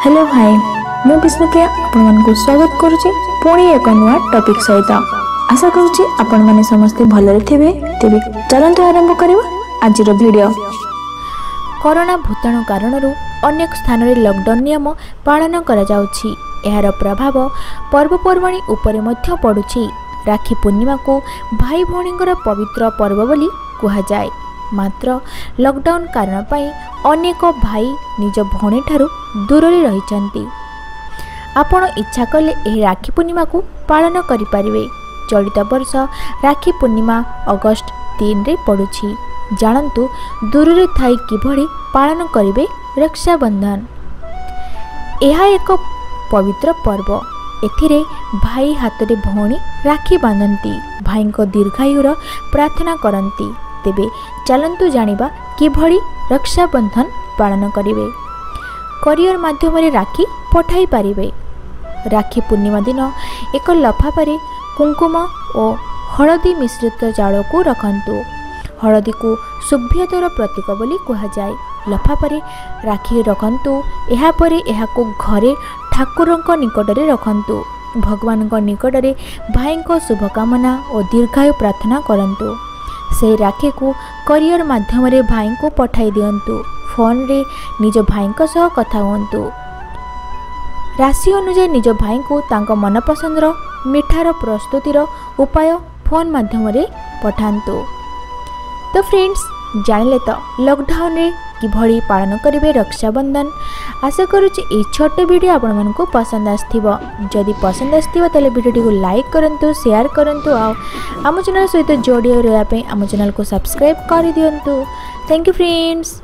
Hello भाई मु विष्णुप्रिया आपको स्वागत करुच्ची पुणी एक नुआ टॉपिक सहित आशा करुच्ची आपण माने समस्ते भलरे थिबे। तेबे चलंतु आरंभ करिबा आजिर वीडियो। कोरोना भूताणु कारणरू अनेक स्थान रे लॉकडाउन नियम पालन करा जाउछि। एहार प्रभाव पर्वपर्वाणी उपरे मध्य पडुछि। राखी पूर्णिमा को भाई भौणींकर पवित्र पर्व बोली कुहा जाए। मात्र लॉकडाउन कारण पाई अनेक भाई निज भौणी ठारू दूर रे रहिचंती। आपण इच्छा कले एही राखी पूर्णिमा को पालन करि परिबे। चलित वर्ष राखी पूर्णिमा अगस्त 3 रे पडुछि। जानंतु दूर रे थाई किभଳି पालन करिवे रक्षाबंधन। एहा एक पवित्र पर्व। एथिरे भाई हाथ रे भौणी राखी बांधती, भाई को दीर्घायुर प्रार्थना करती। तेबे चलंतु जानिबा किभଳି रक्षाबंधन पालन करिवे। कोरियर माध्यम रे राखी पठाई पारिबे। राखी पूर्णिमा दिन एक लफाफारे कुंकुम और हलदी मिश्रित जाल को रखंतु। हलदी को शुभ्यतार प्रतीक बोली कहा जाए। लफाफारे राखी रखंतु। एहा परे एहाको घरे ठाकुरंक निकटरे रखंतु। भगवान निकट रे भाई को शुभकामना और दीर्घायु प्रार्थना करंतु। से राखी को कोरियर माध्यम रे भाई को पठाई दियंतु। फोन रे निज भाई को सह कथा हुंतु। राशि अनुसार निज भाई को तांको मनपसंदर मिठार प्रस्तुतिर उपाय फोन माध्यम रे पठांतु। तो फ्रेंड्स जानिले तो लॉकडाउन रे किभଳି पालन करिवे रक्षाबंधन। आशा करूची ए छोट वीडियो आपण मानको पसंद आस्थिबो। जदि पसंद आस्थिबो तले वीडियो को लाइक करंतु, शेयर करंतु और आम चैनल सहित जोड़ी रहया पे आम चैनल को सब्सक्राइब कर दियंतु। Thank you friends.